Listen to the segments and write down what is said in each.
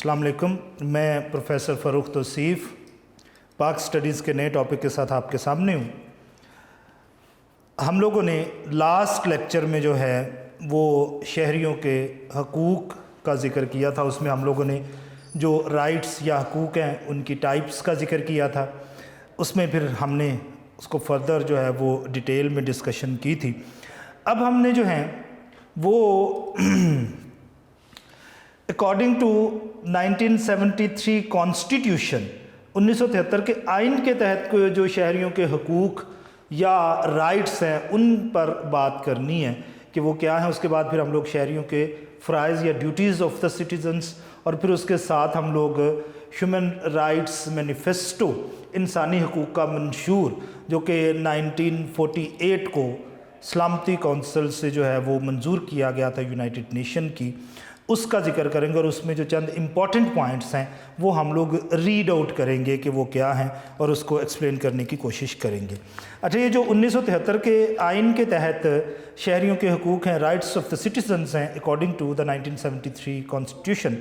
अस्सलाम वालेकुम। मैं प्रोफेसर फ़ारूक तौसीफ़ पाक स्टडीज़ के नए टॉपिक के साथ आपके सामने हूँ। हम लोगों ने लास्ट लेक्चर में जो है वो शहरियों के हकूक़ का ज़िक्र किया था। उसमें हम लोगों ने जो राइट्स या हकूक़ हैं उनकी टाइप्स का ज़िक्र किया था। उसमें फिर हमने उसको फर्दर जो है वो डिटेल में डिस्कशन की थी। अब हमने जो है वो अकॉर्डिंग टू 1973 कॉन्स्टिट्यूशन 1973 के आइन के तहत को जो शहरियों के हकूक़ या राइट्स हैं उन पर बात करनी है कि वो क्या है। उसके बाद फिर हम लोग शहरियों के फ़राइज़ या ड्यूटीज़ ऑफ द सिटीज़न्स, और फिर उसके साथ हम लोग ह्यूमन राइट्स मैनिफेस्टो इंसानी हकूक़ का मंशूर जो कि 1948 को सलामती कौंसिल से जो है वो मंजूर किया गया था यूनाइटेड नेशन की, उसका ज़िक्र करेंगे। और उसमें जो चंद इम्पॉर्टेंट पॉइंट्स हैं वो हम लोग रीड आउट करेंगे कि वो क्या हैं और उसको एक्सप्लेन करने की कोशिश करेंगे। अच्छा, ये जो 1973 के आइन के तहत शहरियों के हकूक़ हैं, राइट्स ऑफ द सिटीजन्स हैं अकॉर्डिंग टू द 1973 कॉन्स्टिट्यूशन,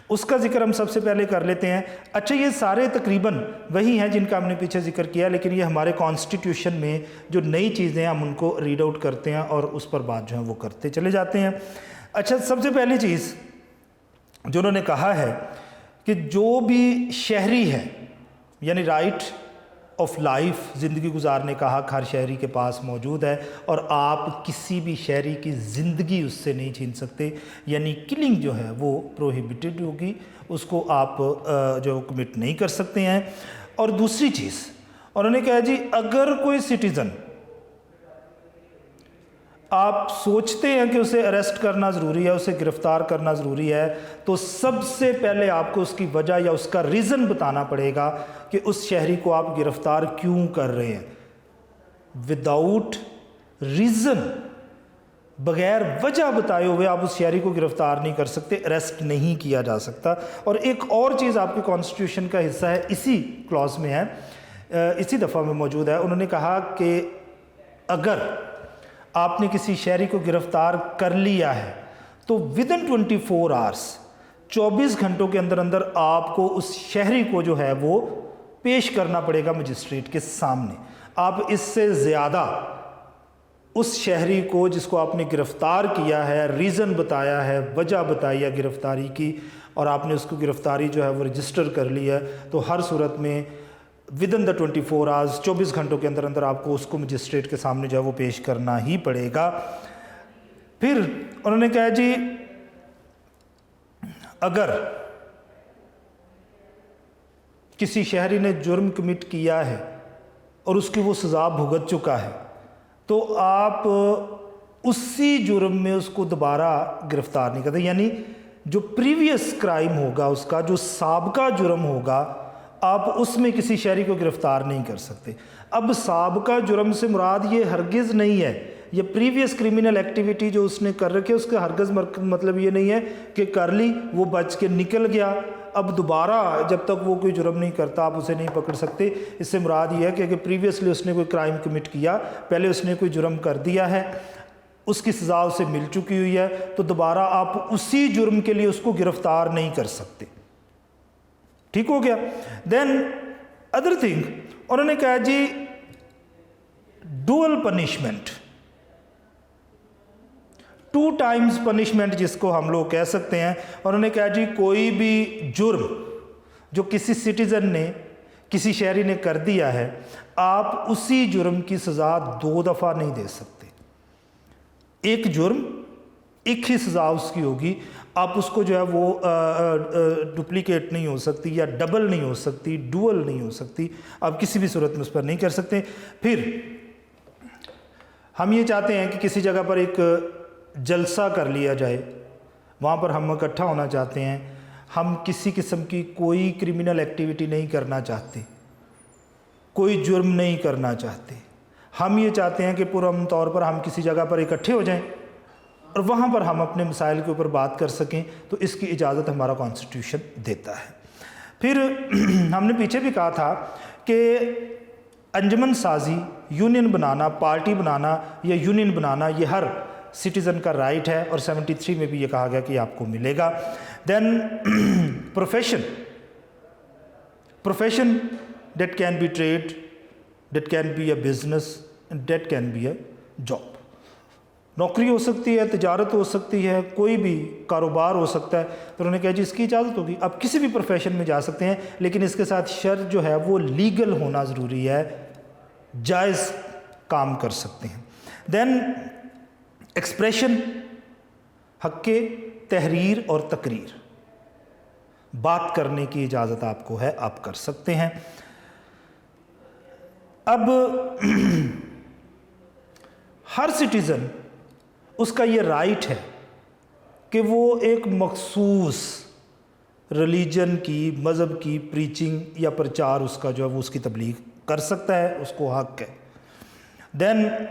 उसका ज़िक्र हम सबसे पहले कर लेते हैं। अच्छा, ये सारे तकरीबन वही हैं जिनका हमने पीछे ज़िक्र किया, लेकिन ये हमारे कॉन्स्टिट्यूशन में जो नई चीज़ें हैं हम उनको रीड आउट करते हैं और उस पर बात जो है वो करते चले जाते हैं। अच्छा, सबसे पहली चीज़ जो उन्होंने कहा है कि जो भी शहरी है यानी राइट ऑफ लाइफ, ज़िंदगी गुजारने का हक़ हर शहरी के पास मौजूद है और आप किसी भी शहरी की ज़िंदगी उससे नहीं छीन सकते, यानी किलिंग जो है वो प्रोहिबिटेड होगी, उसको आप जो कमिट नहीं कर सकते हैं। और दूसरी चीज़ उन्होंने कहा जी, अगर कोई सिटीज़न आप सोचते हैं कि उसे अरेस्ट करना ज़रूरी है, उसे गिरफ़्तार करना ज़रूरी है, तो सबसे पहले आपको उसकी वजह या उसका रीज़न बताना पड़ेगा कि उस शहरी को आप गिरफ़्तार क्यों कर रहे हैं। विदाउट रीज़न, बग़ैर वजह बताए हुए आप उस शहरी को गिरफ़्तार नहीं कर सकते, अरेस्ट नहीं किया जा सकता। और एक और चीज़ आपके कॉन्स्टिट्यूशन का हिस्सा है, इसी क्लॉज में है, इसी दफ़ा में मौजूद है। उन्होंने कहा कि अगर आपने किसी शहरी को गिरफ़्तार कर लिया है तो विदिन 24 आवर्स 24 घंटों के अंदर अंदर आपको उस शहरी को जो है वो पेश करना पड़ेगा मजिस्ट्रेट के सामने। आप इससे ज़्यादा उस शहरी को जिसको आपने गिरफ़्तार किया है, रीज़न बताया है, वजह बताई है गिरफ़्तारी की, और आपने उसको गिरफ़्तारी जो है वो रजिस्टर कर ली है, तो हर सूरत में विदिन द 24 आवर्स 24 घंटों के अंदर अंदर आपको उसको मजिस्ट्रेट के सामने जो है वो पेश करना ही पड़ेगा। फिर उन्होंने कहा जी, अगर किसी शहरी ने जुर्म कमिट किया है और उसकी वो सज़ा भुगत चुका है तो आप उसी जुर्म में उसको दोबारा गिरफ़्तार नहीं करते, यानी जो प्रीवियस क्राइम होगा, उसका जो साबका जुर्म होगा, आप उसमें किसी शहरी को गिरफ़्तार नहीं कर सकते। अब साबका जुर्म से मुराद ये हरगिज़ नहीं है, ये प्रीवियस क्रिमिनल एक्टिविटी जो उसने कर रखी है उसका हरगिज़ मतलब ये नहीं है कि कर ली, वो बच के निकल गया, अब दोबारा जब तक वो कोई जुर्म नहीं करता आप उसे नहीं पकड़ सकते। इससे मुराद ये है कि अगर प्रीवियसली उसने कोई क्राइम कमिट किया, पहले उसने कोई जुर्म कर दिया है, उसकी सज़ा उसे मिल चुकी हुई है, तो दोबारा आप उसी जुर्म के लिए उसको गिरफ़्तार नहीं कर सकते। ठीक हो गया। देन अदर थिंग उन्होंने कहा जी, डुअल पनिशमेंट, 2 टाइम्स पनिशमेंट जिसको हम लोग कह सकते हैं। उन्होंने कहा जी, कोई भी जुर्म जो किसी सिटीज़न ने, किसी शहरी ने कर दिया है, आप उसी जुर्म की सज़ा 2 दफ़ा नहीं दे सकते। एक जुर्म एक ही सज़ा उसकी होगी, आप उसको जो है वो डुप्लीकेट नहीं हो सकती या डबल नहीं हो सकती, डुअल नहीं हो सकती, आप किसी भी सूरत में उस पर नहीं कर सकते। फिर हम ये चाहते हैं कि किसी जगह पर एक जलसा कर लिया जाए, वहाँ पर हम इकट्ठा होना चाहते हैं, हम किसी किस्म की कोई क्रिमिनल एक्टिविटी नहीं करना चाहते, कोई जुर्म नहीं करना चाहते, हम ये चाहते हैं कि पुरअमन तौर पर हम किसी जगह पर इकट्ठे हो जाएं और वहाँ पर हम अपने मसाइल के ऊपर बात कर सकें, तो इसकी इजाज़त हमारा कॉन्स्टिट्यूशन देता है। फिर हमने पीछे भी कहा था कि अंजुमन साजी, यूनियन बनाना, पार्टी बनाना या यूनियन बनाना, ये हर सिटीज़न का राइट है और 73 में भी ये कहा गया कि आपको मिलेगा। Then profession that can be trade, that can be a business, and that can be a job. नौकरी हो सकती है, तिजारत हो सकती है, कोई भी कारोबार हो सकता है। तो उन्होंने कहा जी इसकी इजाज़त होगी, आप किसी भी प्रोफेशन में जा सकते हैं, लेकिन इसके साथ शर्त जो है वो लीगल होना ज़रूरी है, जायज़ काम कर सकते हैं। देन एक्सप्रेशन, हक़ तहरीर और तकरीर, बात करने की इजाज़त आपको है, आप कर सकते हैं। अब हर सिटीज़न उसका ये राइट है कि वो एक मखसूस रिलीजन की, मज़हब की प्रीचिंग या प्रचार उसका जो है वो उसकी तबलीग कर सकता है, उसको हक़ है। देन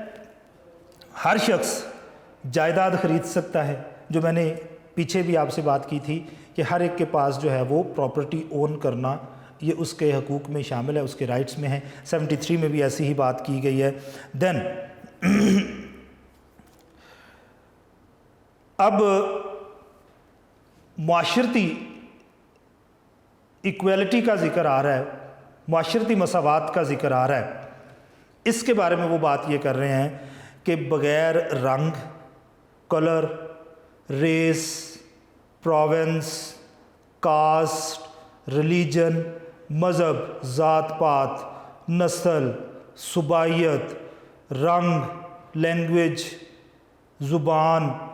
हर शख्स जायदाद ख़रीद सकता है, जो मैंने पीछे भी आपसे बात की थी कि हर एक के पास जो है वो प्रॉपर्टी ओन करना ये उसके हकूक़ में शामिल है, उसके राइट्स में है। 73 में भी ऐसी ही बात की गई है। देन अब माशरती इक्वलिटी का ज़िक्र आ रहा है, माशरती मसावात का ज़िक्र आ रहा है। इसके बारे में वो बात ये कर रहे हैं कि बग़ैर रंग, colour, race, province, caste, religion, मज़हब, ज़ात पात, नस्ल, सुबाइयत, रंग, लैंग्वेज, ज़ुबान,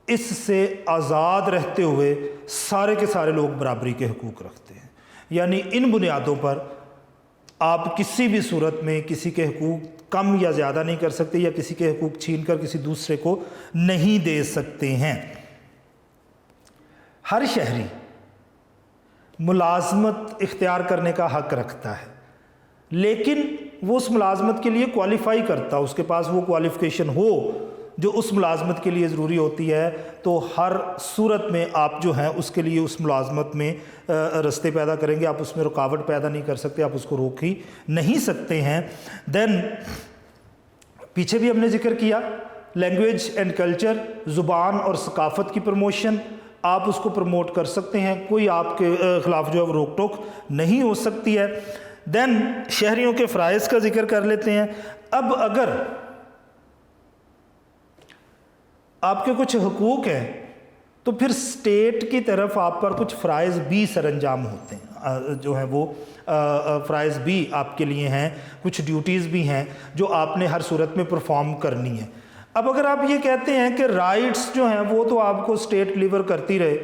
इससे आज़ाद रहते हुए सारे के सारे लोग बराबरी के हकूक़ रखते हैं। यानी इन बुनियादों पर आप किसी भी सूरत में किसी के हकूक़ कम या ज़्यादा नहीं कर सकते, या किसी के हकूक़ छीन कर किसी दूसरे को नहीं दे सकते हैं। हर शहरी मुलाजमत इख्तियार करने का हक़ रखता है, लेकिन वो उस मुलाजमत के लिए क्वालिफ़ाई करता, उसके पास वो क्वालिफ़िकेशन हो जो उस मुलाजमत के लिए ज़रूरी होती है। तो हर सूरत में आप जो हैं उसके लिए उस मुलाजमत में रस्ते पैदा करेंगे, आप उसमें रुकावट पैदा नहीं कर सकते, आप उसको रोक ही नहीं सकते हैं। देन पीछे भी हमने ज़िक्र किया लैंग्वेज एंड कल्चर, ज़ुबान और सकाफ़त की प्रमोशन, आप उसको प्रमोट कर सकते हैं, कोई आपके ख़िलाफ़ जो है रोक टोक नहीं हो सकती है। देन शहरियों के फ़राइज़ का ज़िक्र कर लेते हैं। अब अगर आपके कुछ हकूक़ हैं तो फिर स्टेट की तरफ आप पर कुछ फ़राइज़ भी सरअंजाम होते हैं, जो हैं वो फ़राइज़ भी आपके लिए हैं, कुछ ड्यूटीज़ भी हैं जो आपने हर सूरत में परफॉर्म करनी है। अब अगर आप ये कहते हैं कि राइट्स जो हैं वो तो आपको स्टेट डिलीवर करती रहे,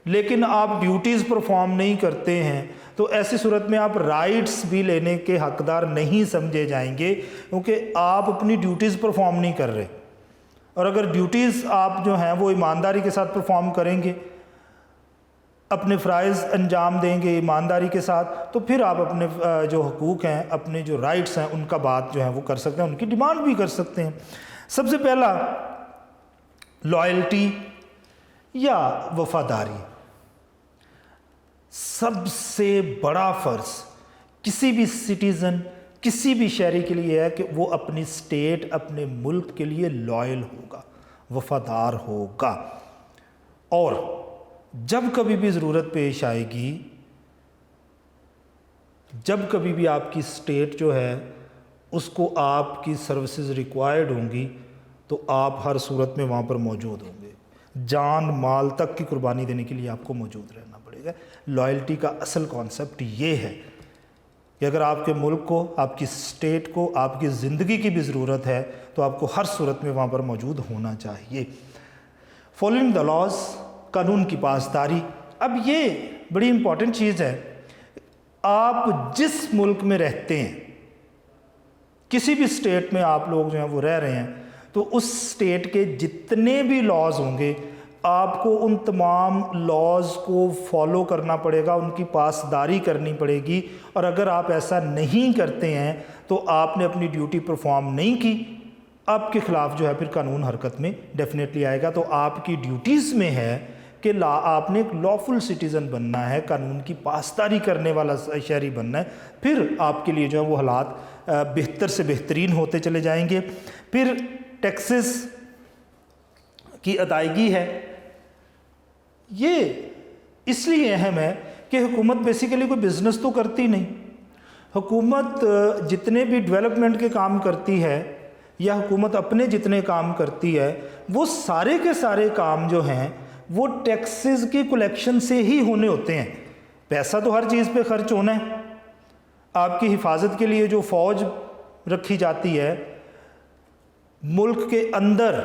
लेकिन आप ड्यूटीज़ परफॉर्म नहीं करते हैं, तो ऐसी सूरत में आप राइट्स भी लेने के हकदार नहीं समझे जाएंगे, क्योंकि आप अपनी ड्यूटीज़ परफॉर्म नहीं कर रहे। और अगर ड्यूटीज़ आप जो हैं वो ईमानदारी के साथ परफॉर्म करेंगे, अपने फ़राइज़ अंजाम देंगे ईमानदारी के साथ, तो फिर आप अपने जो हकूक़ हैं, अपने जो राइट्स हैं, उनका बात जो है वो कर सकते हैं, उनकी डिमांड भी कर सकते हैं। सबसे पहला लॉयल्टी या वफ़ादारी। सबसे बड़ा फ़र्ज़ किसी भी सिटीज़न, किसी भी शहरी के लिए है कि वो अपनी स्टेट, अपने मुल्क के लिए लॉयल होगा, वफ़ादार होगा। और जब कभी भी ज़रूरत पेश आएगी, जब कभी भी आपकी स्टेट जो है उसको आपकी सर्विसेज रिक्वायर्ड होंगी, तो आप हर सूरत में वहाँ पर मौजूद होंगे। जान माल तक की कुर्बानी देने के लिए आपको मौजूद रहना पड़ेगा। लॉयल्टी का असल कॉन्सेप्ट ये है कि अगर आपके मुल्क को, आपकी स्टेट को, आपकी ज़िंदगी की भी ज़रूरत है, तो आपको हर सूरत में वहाँ पर मौजूद होना चाहिए। फॉलोइंग द लॉज, कानून की पासदारी। अब ये बड़ी इम्पॉर्टेंट चीज़ है। आप जिस मुल्क में रहते हैं, किसी भी स्टेट में आप लोग जो हैं वो रह रहे हैं, तो उस स्टेट के जितने भी लॉज होंगे आपको उन तमाम लॉज को फॉलो करना पड़ेगा, उनकी पासदारी करनी पड़ेगी। और अगर आप ऐसा नहीं करते हैं तो आपने अपनी ड्यूटी परफॉर्म नहीं की, आपके ख़िलाफ़ जो है फिर कानून हरकत में डेफिनेटली आएगा। तो आपकी ड्यूटीज़ में है कि आपने एक लॉफुल सिटीज़न बनना है, कानून की पासदारी करने वाला शहरी बनना है, फिर आपके लिए जो है वो हालात बेहतर से बेहतरीन होते चले जाएंगे। फिर टैक्सेस की अदायगी है, ये اس لیے اہم ہے کہ حکومت بیسیکلی کوئی بزنس تو کرتی نہیں. حکومت جتنے بھی ڈیولپمنٹ کے کام کرتی ہے یا حکومت اپنے جتنے کام کرتی ہے وہ سارے کے سارے کام جو ہیں وہ ٹیکسز کی کلیکشن سے ہی ہونے ہوتے ہیں. پیسہ تو ہر چیز پہ خرچ ہونا ہے. آپ کی حفاظت کے لیے جو فوج رکھی جاتی ہے، ملک کے اندر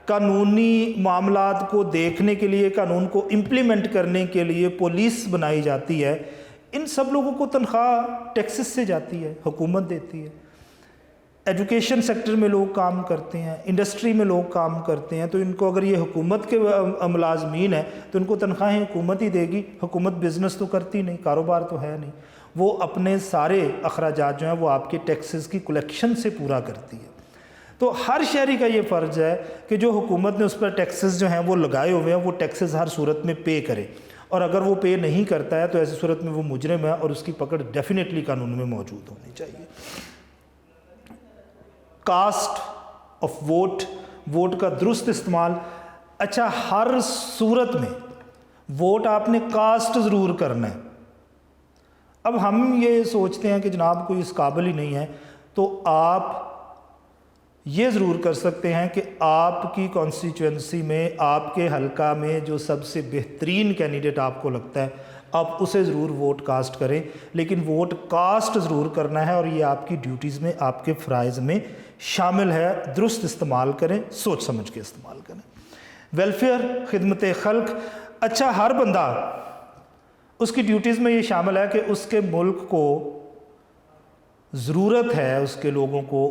قانونی معاملات کو دیکھنے کے لیے، قانون کو امپلیمنٹ کرنے کے لیے پولیس بنائی جاتی ہے، ان سب لوگوں کو تنخواہ ٹیکسز سے جاتی ہے، حکومت دیتی ہے. ایجوکیشن سیکٹر میں لوگ کام کرتے ہیں، انڈسٹری میں لوگ کام کرتے ہیں، تو ان کو اگر یہ حکومت کے ملازمین ہیں تو ان کو تنخواہیں حکومت ہی دے گی. حکومت بزنس تو کرتی نہیں، کاروبار تو ہے نہیں، وہ اپنے سارے اخراجات جو ہیں وہ آپ کے ٹیکسز کی کلیکشن سے پورا کرتی ہے. تو ہر شہری کا یہ فرض ہے کہ جو حکومت نے اس پر ٹیکسز جو ہیں وہ لگائے ہوئے ہیں وہ ٹیکسز ہر صورت میں پے کرے، اور اگر وہ پے نہیں کرتا ہے تو ایسی صورت میں وہ مجرم ہے اور اس کی پکڑ ڈیفینیٹلی قانون میں موجود ہونی چاہیے. کاسٹ آف ووٹ، ووٹ کا درست استعمال. اچھا، ہر صورت میں ووٹ آپ نے کاسٹ ضرور کرنا ہے. اب ہم یہ سوچتے ہیں کہ جناب کوئی اس قابل ہی نہیں ہے، تو آپ یہ ضرور کر سکتے ہیں کہ آپ کی کانسٹیچوئنسی میں، آپ کے حلقہ میں جو سب سے بہترین کینڈیڈیٹ آپ کو لگتا ہے آپ اسے ضرور ووٹ کاسٹ کریں. لیکن ووٹ کاسٹ ضرور کرنا ہے اور یہ آپ کی ڈیوٹیز میں، آپ کے فرائض میں شامل ہے. درست استعمال کریں، سوچ سمجھ کے استعمال کریں. ویلفیئر، خدمت خلق. اچھا، ہر بندہ اس کی ڈیوٹیز میں یہ شامل ہے کہ اس کے ملک کو ضرورت ہے، اس کے لوگوں کو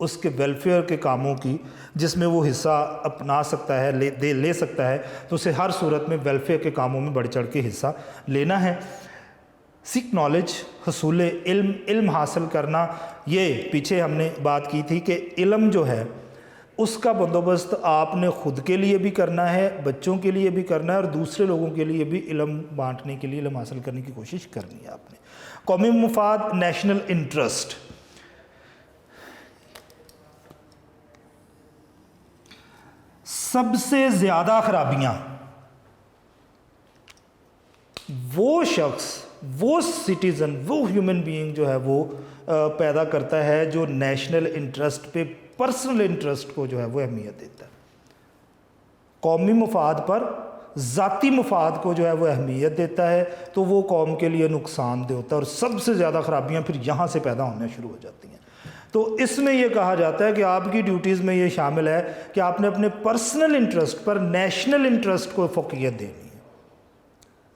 اس کے ویلفیئر کے کاموں کی، جس میں وہ حصہ اپنا سکتا ہے، لے سکتا ہے، تو اسے ہر صورت میں ویلفیئر کے کاموں میں بڑھ چڑھ کے حصہ لینا ہے. سیک نالج، حصول علم، علم حاصل کرنا. یہ پیچھے ہم نے بات کی تھی کہ علم جو ہے اس کا بندوبست آپ نے خود کے لیے بھی کرنا ہے، بچوں کے لیے بھی کرنا ہے، اور دوسرے لوگوں کے لیے بھی علم بانٹنے کے لیے، علم حاصل کرنے کی کوشش کرنی ہے آپ نے. قومی مفاد، نیشنل انٹرسٹ. سب سے زیادہ خرابیاں وہ شخص، وہ سٹیزن، وہ ہیومن بینگ جو ہے وہ پیدا کرتا ہے جو نیشنل انٹرسٹ پہ، پرسنل انٹرسٹ کو جو ہے وہ اہمیت دیتا ہے. قومی مفاد پر ذاتی مفاد کو جو ہے وہ اہمیت دیتا ہے، تو وہ قوم کے لیے نقصان دہ ہوتا ہے، اور سب سے زیادہ خرابیاں پھر یہاں سے پیدا ہونا شروع ہو جاتی ہیں. تو اس میں یہ کہا جاتا ہے کہ آپ کی ڈیوٹیز میں یہ شامل ہے کہ آپ نے اپنے پرسنل انٹرسٹ پر نیشنل انٹرسٹ کو فوقیت دینی ہے.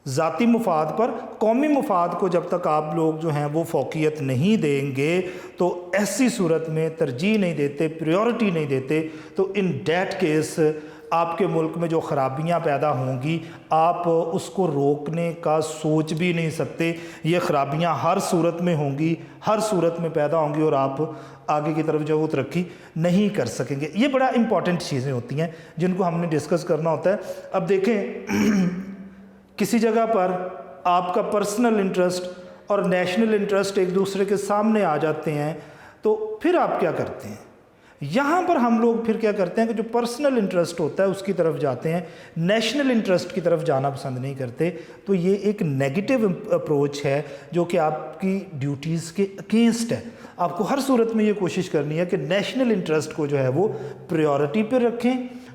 ذاتی مفاد پر قومی مفاد کو جب تک آپ لوگ جو ہیں وہ فوقیت نہیں دیں گے، تو ایسی صورت میں ترجیح نہیں دیتے، پریورٹی نہیں دیتے، تو ان دیٹ کیس آپ کے ملک میں جو خرابیاں پیدا ہوں گی آپ اس کو روکنے کا سوچ بھی نہیں سکتے. یہ خرابیاں ہر صورت میں ہوں گی، ہر صورت میں پیدا ہوں گی، اور آپ آگے کی طرف جو وہ ترقی نہیں کر سکیں گے. یہ بڑا امپورٹنٹ چیزیں ہوتی ہیں جن کو ہم نے ڈسکس کرنا ہوتا ہے. اب دیکھیں، کسی جگہ پر آپ کا پرسنل انٹرسٹ اور نیشنل انٹرسٹ ایک دوسرے کے سامنے آ جاتے ہیں، تو پھر آپ کیا کرتے ہیں؟ یہاں پر ہم لوگ پھر کیا کرتے ہیں کہ جو پرسنل انٹرسٹ ہوتا ہے اس کی طرف جاتے ہیں، نیشنل انٹرسٹ کی طرف جانا پسند نہیں کرتے. تو یہ ایک نیگیٹو اپروچ ہے جو کہ آپ کی ڈیوٹیز کے اگینسٹ ہے. آپ کو ہر صورت میں یہ کوشش کرنی ہے کہ نیشنل انٹرسٹ کو جو ہے وہ پریورٹی پہ رکھیں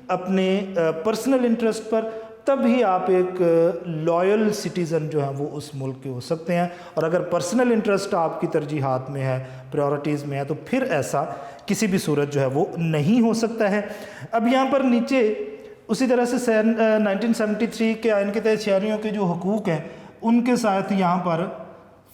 اپنے پرسنل انٹرسٹ پر، تب ہی آپ ایک لائل سٹیزن جو ہیں وہ اس ملک کے ہو سکتے ہیں. اور اگر پرسنل انٹرسٹ آپ کی ترجیحات میں ہے، پریورٹیز میں ہے، تو پھر ایسا کسی بھی صورت جو ہے وہ نہیں ہو سکتا ہے. اب یہاں پر نیچے اسی طرح سے 1973 کے آئین کے تحت شہریوں کے جو حقوق ہیں ان کے ساتھ یہاں پر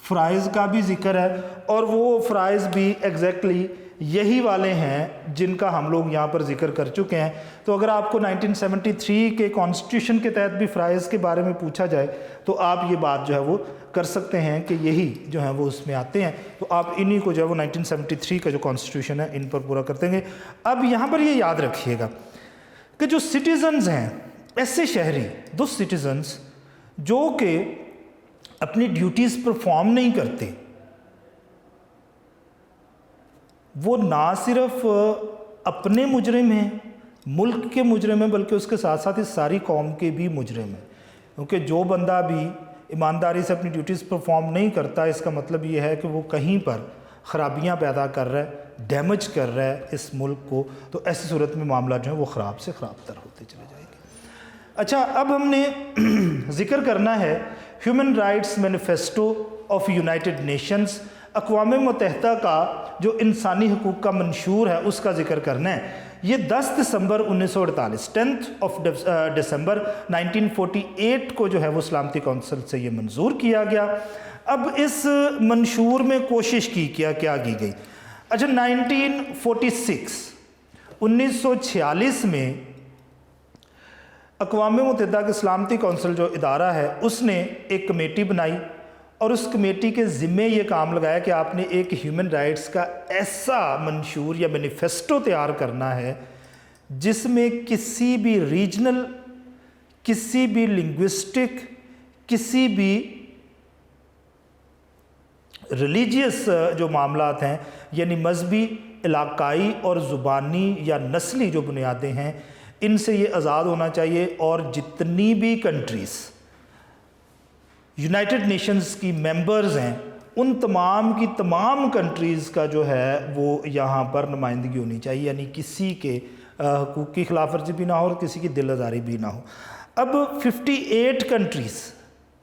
فرائض کا بھی ذکر ہے، اور وہ فرائض بھی ایگزیکٹلی یہی والے ہیں جن کا ہم لوگ یہاں پر ذکر کر چکے ہیں. تو اگر آپ کو 1973 کے کانسٹیٹیوشن کے تحت بھی فرائض کے بارے میں پوچھا جائے تو آپ یہ بات جو ہے وہ کر سکتے ہیں کہ یہی جو ہیں وہ اس میں آتے ہیں. تو آپ انہی کو جو ہے وہ 1973 کا جو کانسٹیٹیوشن ہے ان پر پورا کرتے ہیں. اب یہاں پر یہ یاد رکھیے گا کہ جو سٹیزنز ہیں، ایسے شہری، دو سٹیزنز جو کہ اپنی ڈیوٹیز پرفارم نہیں کرتے، وہ نہ صرف اپنے مجرم ہیں، ملک کے مجرم ہیں، بلکہ اس کے ساتھ ساتھ اس ساری قوم کے بھی مجرم ہیں. क्योंकि जो बंदा भी ईमानदारी से अपनी ड्यूटीज़ परफॉर्म नहीं करता, इसका मतलब ये है कि वो कहीं पर ख़राबियाँ पैदा कर रहा है, डैमेज कर रहा है इस मुल्क को। तो ऐसी सूरत में मामला जो है वो ख़राब से ख़राब तर होते चले जाएंगे। अच्छा, अब हमने ज़िक्र करना है human rights manifesto of United Nations, अक़वाम मुत्तहिदा का जो इंसानी हकूक़ का मंशूर है उसका ज़िक्र करना है। ये 10 दिसंबर 1948 10th ऑफ दिसंबर 1948 को जो है वो सलामती कौंसिल से ये मंजूर किया गया। अब इस मंशूर में कोशिश क्या की गई। अच्छा, 1946 में अक़वाम मुत्तहिदा की सलामती कौंसिल जो इदारा है उसने एक कमेटी बनाई और उस कमेटी के ज़िम्मे ये काम लगाया कि आपने एक ह्यूमन राइट्स का ऐसा मंशूर या मैनिफेस्टो तैयार करना है जिसमें किसी भी रीजनल, किसी भी लिंग्विस्टिक, किसी भी रिलीजियस जो मामलात हैं यानी मजहबी, इलाकाई और ज़ुबानी या नस्ली जो बुनियादें हैं इनसे ये आज़ाद होना चाहिए। और जितनी भी कंट्रीज़ यूनाइटेड नेशंस की मेंबर्स हैं उन तमाम की तमाम कंट्रीज़ का जो है वो यहाँ पर नुमाइंदगी होनी चाहिए, यानी किसी के हकूक़ की खिलाफ वर्जी भी ना हो और किसी की दिल आज़ारी भी ना हो। अब 58 कंट्रीज़,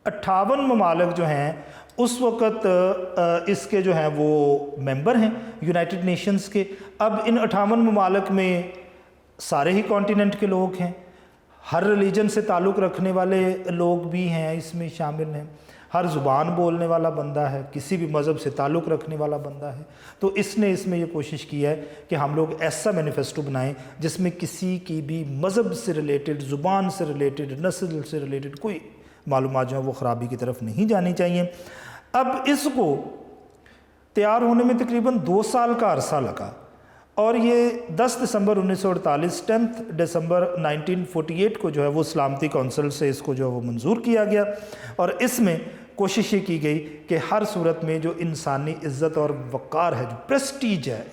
58 ममालिक जो हैं उस वक़्त इसके जो हैं वो मेंबर हैं यूनाइटेड नेशंस के। अब इन 58 ममालिक में सारे ही कॉन्टिनेंट के लोग हैं, हर रिलीजन से ताल्लुक़ रखने वाले लोग भी हैं इसमें शामिल हैं, हर ज़ुबान बोलने वाला बंदा है, किसी भी मज़हब से ताल्लुक़ रखने वाला बंदा है। तो इसने इसमें ये कोशिश की है कि हम लोग ऐसा मैनिफेस्टो बनाएं जिसमें किसी की भी मज़हब से रिलेटेड, ज़ुबान से रिलेटेड, नस्ल से रिलेटेड कोई मालूमात जो है वो ख़राबी की तरफ नहीं जानी चाहिए। अब इसको तैयार होने में तकरीबन 2 साल का अरसा लगा और ये 10 दिसंबर 1948 10 दिसंबर 1948 को जो है वो सलामती कौंसिल से इसको जो है वो मंजूर किया गया। और इसमें कोशिश ये की गई कि हर सूरत में जो इंसानी इज़्ज़त और वक़ार है, जो प्रेस्टीज है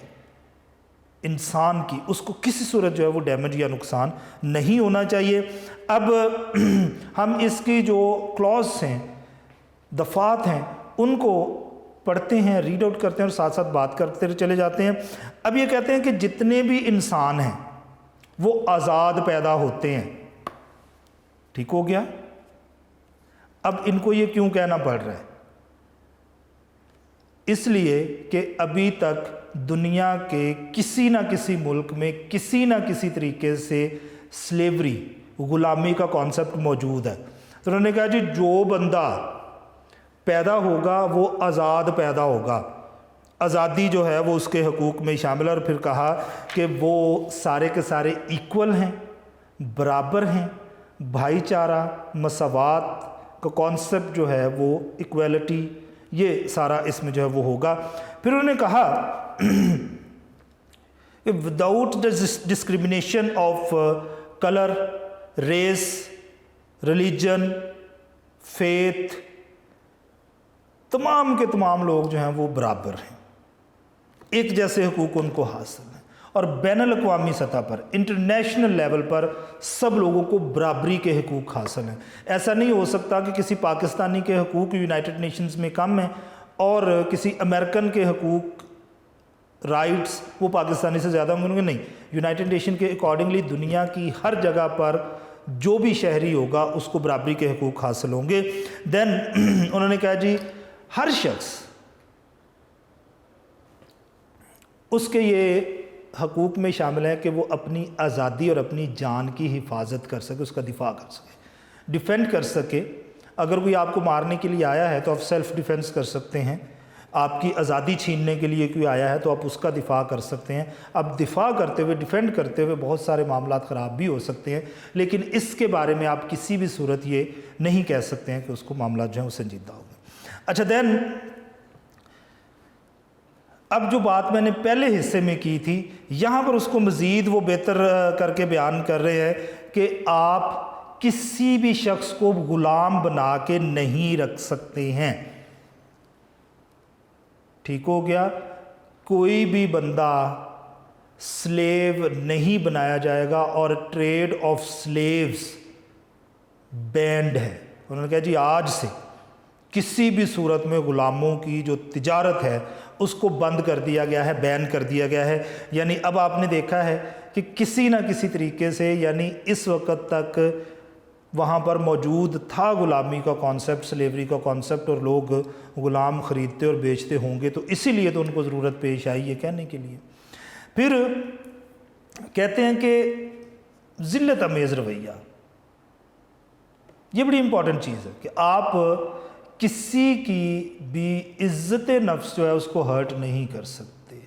इंसान की, उसको किसी सूरत जो है वो डैमेज या नुकसान नहीं होना चाहिए। अब हम इसकी जो क्लॉज हैं, दफ़ात हैं, उनको पढ़ते हैं, रीड आउट करते हैं और साथ साथ बात करते चले जाते हैं। अब ये कहते हैं कि जितने भी इंसान हैं वो आज़ाद पैदा होते हैं। ठीक हो गया। अब इनको ये क्यों कहना पड़ रहा है? इसलिए कि अभी तक दुनिया के किसी ना किसी मुल्क में किसी ना किसी तरीके से स्लेवरी, गुलामी का कॉन्सेप्ट मौजूद है। तो उन्होंने कहा जी जो बंदा पैदा होगा वो आज़ाद पैदा होगा, आज़ादी जो है वो उसके हकूक़ में शामिल है। और फिर कहा कि वो सारे के सारे इक्वल हैं, बराबर हैं, भाईचारा, मसावात का कॉन्सेप्ट जो है वो इक्वलिटी, ये सारा इसमें जो है वो होगा। फिर उन्होंने कहा कि without the discrimination of colour, race, religion, faith, तमाम के तमाम लोग जो हैं वो बराबर हैं, एक जैसे हुकूक उनको हासिल हैं। और बैनुल अक़वामी सतह पर, इंटरनेशनल लेवल पर सब लोगों को बराबरी के हकूक़ हासिल हैं। ऐसा नहीं हो सकता कि किसी पाकिस्तानी के हकूक़ यूनाइटेड नेशंस में कम हैं और किसी अमेरिकन के हकूक़, राइट्स वो पाकिस्तानी से ज़्यादा होंगे। नहीं, यूनाइटेड नेशन के अकॉर्डिंगली दुनिया की हर जगह पर जो भी शहरी होगा उसको बराबरी के हकूक़ हासिल होंगे। देन उन्होंने कहा जी हर शख्स उसके ये हकूक़ में शामिल है कि वो अपनी आज़ादी और अपनी जान की हिफाजत कर सके, उसका दिफा कर सके, डिफेंड कर सके। अगर कोई आपको मारने के लिए आया है तो आप सेल्फ़ डिफेंस कर सकते हैं। आपकी आज़ादी छीनने के लिए कोई आया है तो आप उसका दिफा कर सकते हैं। अब दिफा करते हुए, डिफेंड करते हुए बहुत सारे मामलात ख़राब भी हो सकते हैं, लेकिन इसके बारे में आप किसी भी सूरत ये नहीं कह सकते हैं कि उसको मामला जो है वो संजीदा होगा। अच्छा, देन अब जो बात मैंने पहले हिस्से में की थी, यहाँ पर उसको मज़ीद वो बेहतर करके बयान कर रहे हैं कि आप किसी भी शख्स को ग़ुलाम बना के नहीं रख सकते हैं। ठीक हो गया। कोई भी बंदा स्लेव नहीं बनाया जाएगा और ट्रेड ऑफ स्लेव्स बैंड है। انہوں نے کہا جی آج سے کسی بھی صورت میں غلاموں کی جو تجارت ہے اس کو بند کر دیا گیا ہے، بین کر دیا گیا ہے۔ یعنی اب آپ نے دیکھا ہے کہ کسی نہ کسی طریقے سے، یعنی اس وقت تک وہاں پر موجود تھا غلامی کا کانسیپٹ، سلیوری کا کانسیپٹ، اور لوگ غلام خریدتے اور بیچتے ہوں گے، تو اسی لیے تو ان کو ضرورت پیش آئی ہے کہنے کے لیے۔ پھر کہتے ہیں کہ ذلت امیز رویہ، یہ بڑی امپورٹنٹ چیز ہے کہ آپ کسی کی بھی عزت نفس جو ہے اس کو ہرٹ نہیں کر سکتے۔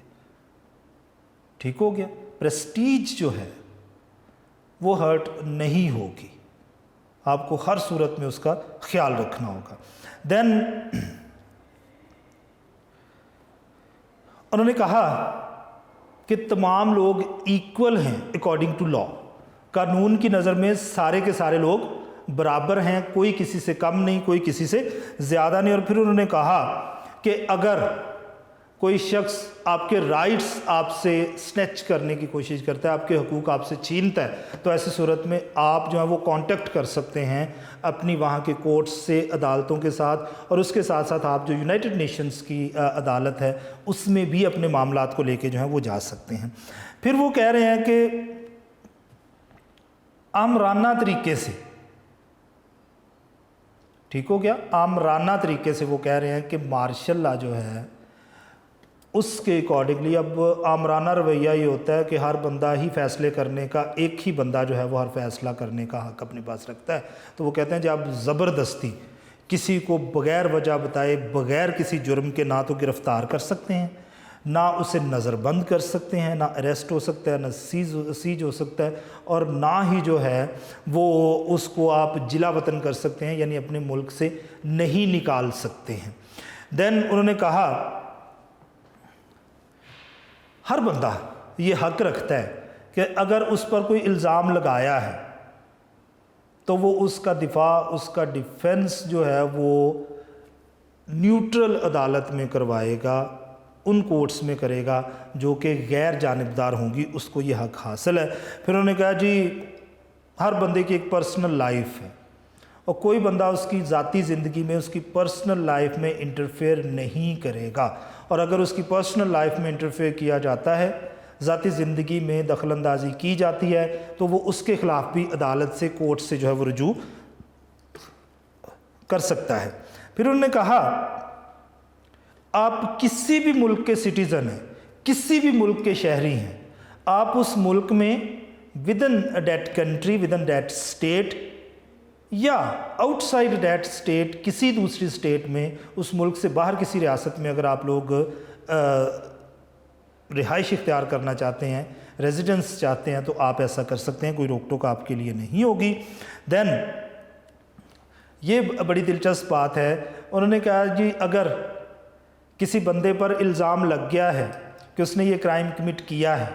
ٹھیک ہو گیا؟ پریسٹیج جو ہے وہ ہرٹ نہیں ہوگی، آپ کو ہر صورت میں اس کا خیال رکھنا ہوگا۔ دین انہوں نے کہا کہ تمام لوگ ایکول ہیں اکارڈنگ ٹو لا، قانون کی نظر میں سارے کے سارے لوگ برابر ہیں، کوئی کسی سے کم نہیں، کوئی کسی سے زیادہ نہیں۔ اور پھر انہوں نے کہا کہ اگر کوئی شخص آپ کے رائٹس آپ سے سنیچ کرنے کی کوشش کرتا ہے، آپ کے حقوق آپ سے چھینتا ہے، تو ایسی صورت میں آپ جو ہے وہ کانٹیکٹ کر سکتے ہیں اپنی وہاں کے کورٹس سے، عدالتوں کے ساتھ، اور اس کے ساتھ ساتھ آپ جو یونائٹڈ نیشنز کی عدالت ہے اس میں بھی اپنے معاملات کو لے کے جو ہے وہ جا سکتے ہیں۔ پھر وہ کہہ رہے ہیں کہ آمرانہ طریقے سے، ٹھیک ہو گیا، آمرانہ طریقے سے وہ کہہ رہے ہیں کہ مارشل لا جو ہے اس کے اکارڈنگلی، اب آمرانہ رویہ یہ ہوتا ہے کہ ہر بندہ ہی فیصلے کرنے کا، ایک ہی بندہ جو ہے وہ ہر فیصلہ کرنے کا حق اپنے پاس رکھتا ہے، تو وہ کہتے ہیں جب زبردستی کسی کو بغیر وجہ بتائے، بغیر کسی جرم کے نہ تو گرفتار کر سکتے ہیں، نہ اسے نظر بند کر سکتے ہیں، نہ اریسٹ ہو سکتا ہے، نہ سیج ہو سکتا ہے، اور نہ ہی جو ہے وہ اس کو آپ جلا وطن کر سکتے ہیں، یعنی اپنے ملک سے نہیں نکال سکتے ہیں۔ دین انہوں نے کہا ہر بندہ یہ حق رکھتا ہے کہ اگر اس پر کوئی الزام لگایا ہے تو وہ اس کا دفاع، اس کا ڈیفنس جو ہے وہ نیوٹرل عدالت میں کروائے گا، ان کورٹس میں کرے گا جو کہ غیر جانبدار ہوں گی، اس کو یہ حق حاصل ہے۔ پھر انہوں نے کہا جی ہر بندے کی ایک پرسنل لائف ہے، اور کوئی بندہ اس کی ذاتی زندگی میں، اس کی پرسنل لائف میں انٹرفیئر نہیں کرے گا، اور اگر اس کی پرسنل لائف میں انٹرفیئر کیا جاتا ہے، ذاتی زندگی میں دخل اندازی کی جاتی ہے، تو وہ اس کے خلاف بھی عدالت سے، کورٹ سے جو ہے وہ رجوع کر سکتا ہے۔ پھر انہوں نے کہا آپ کسی بھی ملک کے سٹیزن ہیں، کسی بھی ملک کے شہری ہیں، آپ اس ملک میں within that country, within that state, یا آؤٹ سائڈ دیٹ اسٹیٹ، کسی دوسری اسٹیٹ میں، اس ملک سے باہر کسی ریاست میں اگر آپ لوگ رہائش اختیار کرنا چاہتے ہیں، ریزیڈنس چاہتے ہیں، تو آپ ایسا کر سکتے ہیں، کوئی روک ٹوک آپ کے لیے نہیں ہوگی۔ دین یہ بڑی دلچسپ بات ہے، انہوں نے کہا جی اگر کسی بندے پر الزام لگ گیا ہے کہ اس نے یہ کرائم کمٹ کیا ہے،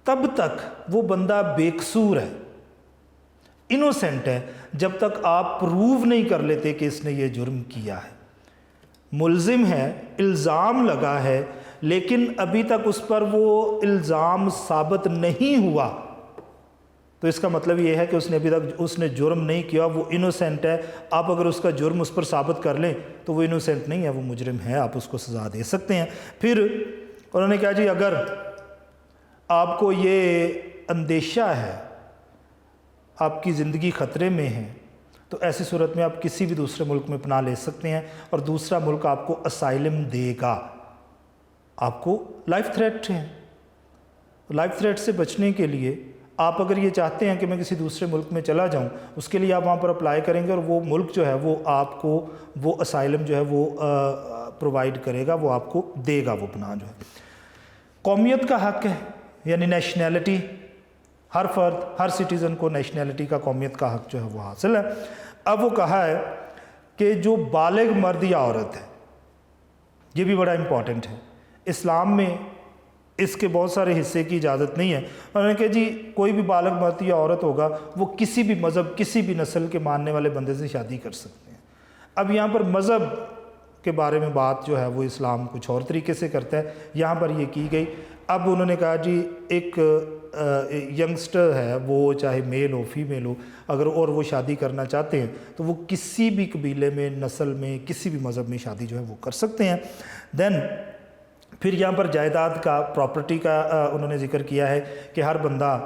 تب تک وہ بندہ بے قصور ہے، انوسینٹ ہے، جب تک آپ پروو نہیں کر لیتے کہ اس نے یہ جرم کیا ہے۔ ملزم ہے، الزام لگا ہے، لیکن ابھی تک اس پر وہ الزام ثابت نہیں ہوا، تو اس کا مطلب یہ ہے کہ اس نے ابھی تک اس نے جرم نہیں کیا، وہ انوسینٹ ہے۔ آپ اگر اس کا جرم اس پر ثابت کر لیں تو وہ انوسینٹ نہیں ہے، وہ مجرم ہے، آپ اس کو سزا دے سکتے ہیں۔ پھر انہوں نے کہا جی اگر آپ کو یہ اندیشہ ہے، آپ کی زندگی خطرے میں ہے، تو ایسی صورت میں آپ کسی بھی دوسرے ملک میں پناہ لے سکتے ہیں، اور دوسرا ملک آپ کو اسائلم دے گا۔ آپ کو لائف تھریٹ ہے، لائف تھریٹ سے بچنے کے لیے آپ اگر یہ چاہتے ہیں کہ میں کسی دوسرے ملک میں چلا جاؤں، اس کے لیے آپ وہاں پر اپلائی کریں گے، اور وہ ملک جو ہے وہ آپ کو وہ اسائلم جو ہے وہ پرووائڈ کرے گا، وہ آپ کو دے گا وہ پناہ جو ہے۔ قومیت کا حق ہے، یعنی نیشنلٹی، ہر فرد، ہر سٹیزن کو نیشنلٹی کا، قومیت کا حق جو ہے وہ حاصل ہے۔ اب وہ کہا ہے کہ جو بالغ مرد یا عورت ہے، یہ بھی بڑا امپورٹنٹ ہے، اسلام میں اس کے بہت سارے حصے کی اجازت نہیں ہے۔ انہوں نے کہا جی کوئی بھی بالغ مرد یا عورت ہوگا، وہ کسی بھی مذہب، کسی بھی نسل کے ماننے والے بندے سے شادی کر سکتے ہیں۔ اب یہاں پر مذہب کے بارے میں بات جو ہے وہ اسلام کچھ اور طریقے سے کرتا ہے، یہاں پر یہ کی گئی۔ اب انہوں نے کہا جی ایک ینگسٹر ہے، وہ چاہے میل ہو فیمیل ہو، اگر اور وہ شادی کرنا چاہتے ہیں تو وہ کسی بھی قبیلے میں، نسل میں، کسی بھی مذہب میں شادی جو ہے وہ کر سکتے ہیں۔ دین پھر یہاں پر جائیداد کا، پراپرٹی کا انہوں نے ذکر کیا ہے کہ ہر بندہ،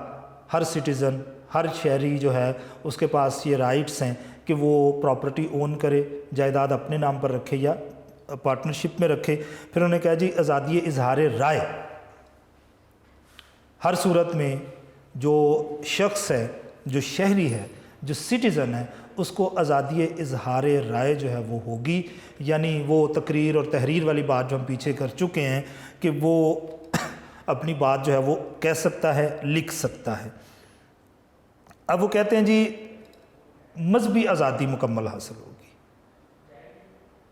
ہر سٹیزن، ہر شہری جو ہے اس کے پاس یہ رائٹس ہیں کہ وہ پراپرٹی اون کرے، جائیداد اپنے نام پر رکھے یا پارٹنرشپ میں رکھے۔ پھر انہوں نے کہا جی آزادی اظہار رائے، ہر صورت میں جو شخص ہے، جو شہری ہے، جو سٹیزن ہے، اس کو آزادی اظہار رائے جو ہے وہ ہوگی، یعنی وہ تقریر اور تحریر والی بات جو ہم پیچھے کر چکے ہیں کہ وہ اپنی بات جو ہے وہ کہہ سکتا ہے، لکھ سکتا ہے۔ اب وہ کہتے ہیں جی مذہبی آزادی مکمل حاصل ہوگی،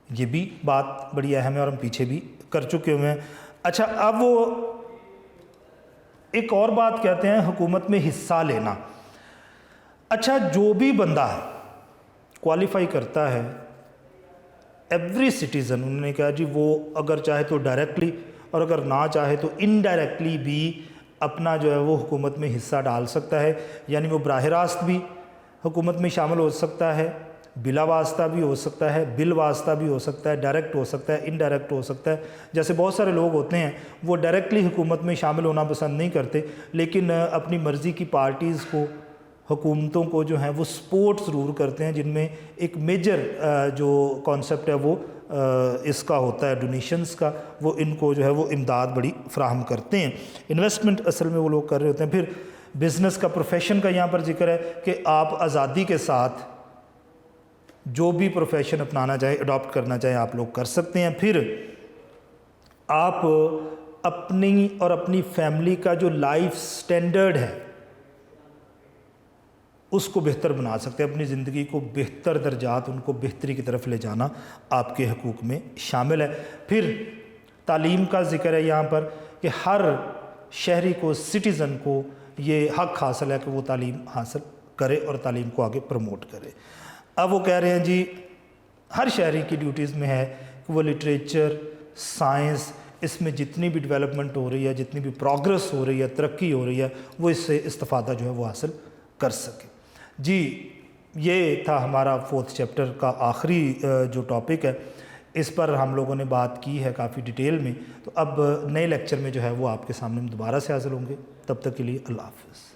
یہ بھی بات بڑی اہم ہے اور ہم پیچھے بھی کر چکے ہوئے ہیں۔ اچھا، اب وہ ایک اور بات کہتے ہیں، حکومت میں حصہ لینا۔ اچھا، جو بھی بندہ کوالیفائی کرتا ہے، ایوری سٹیزن، انہوں نے کہا جی وہ اگر چاہے تو ڈائریکٹلی اور اگر نہ چاہے تو انڈائریکٹلی بھی اپنا جو ہے وہ حکومت میں حصہ ڈال سکتا ہے، یعنی وہ براہ راست بھی حکومت میں شامل ہو سکتا ہے، بلا واسطہ بھی ہو سکتا ہے، بال واسطہ بھی ہو سکتا ہے، ڈائریکٹ ہو سکتا ہے، انڈائریکٹ ہو سکتا ہے۔ جیسے بہت سارے لوگ ہوتے ہیں وہ ڈائریکٹلی حکومت میں شامل ہونا پسند نہیں کرتے، لیکن اپنی مرضی کی پارٹیز کو، حکومتوں کو جو ہیں وہ سپورٹ ضرور کرتے ہیں، جن میں ایک میجر جو کانسیپٹ ہے وہ اس کا ہوتا ہے ڈونیشنز کا، وہ ان کو جو ہے وہ امداد بڑی فراہم کرتے ہیں۔ انویسٹمنٹ اصل میں وہ لوگ کر رہے ہوتے ہیں۔ پھر بزنس کا، پروفیشن کا یہاں پر ذکر ہے کہ آپ آزادی کے ساتھ جو بھی پروفیشن اپنانا چاہیں، اڈاپٹ کرنا چاہیں، آپ لوگ کر سکتے ہیں۔ پھر آپ اپنی اور اپنی فیملی کا جو لائف سٹینڈرڈ ہے اس کو بہتر بنا سکتے ہیں، اپنی زندگی کو بہتر درجات، ان کو بہتری کی طرف لے جانا آپ کے حقوق میں شامل ہے۔ پھر تعلیم کا ذکر ہے یہاں پر کہ ہر شہری کو، سٹیزن کو یہ حق حاصل ہے کہ وہ تعلیم حاصل کرے اور تعلیم کو آگے پروموٹ کرے۔ اب وہ کہہ رہے ہیں جی ہر شہری کی ڈیوٹیز میں ہے کہ وہ لٹریچر، سائنس، اس میں جتنی بھی ڈیولپمنٹ ہو رہی ہے، جتنی بھی پروگرس ہو رہی ہے، ترقی ہو رہی ہے، وہ اس سے استفادہ جو ہے وہ حاصل کر سکے۔ جی یہ تھا ہمارا 4تھ چیپٹر کا آخری جو ٹاپک ہے، اس پر ہم لوگوں نے بات کی ہے کافی ڈیٹیل میں۔ تو اب نئے لیکچر میں جو ہے وہ آپ کے سامنے دوبارہ سے حاضر ہوں گے، تب تک کے لیے اللہ حافظ۔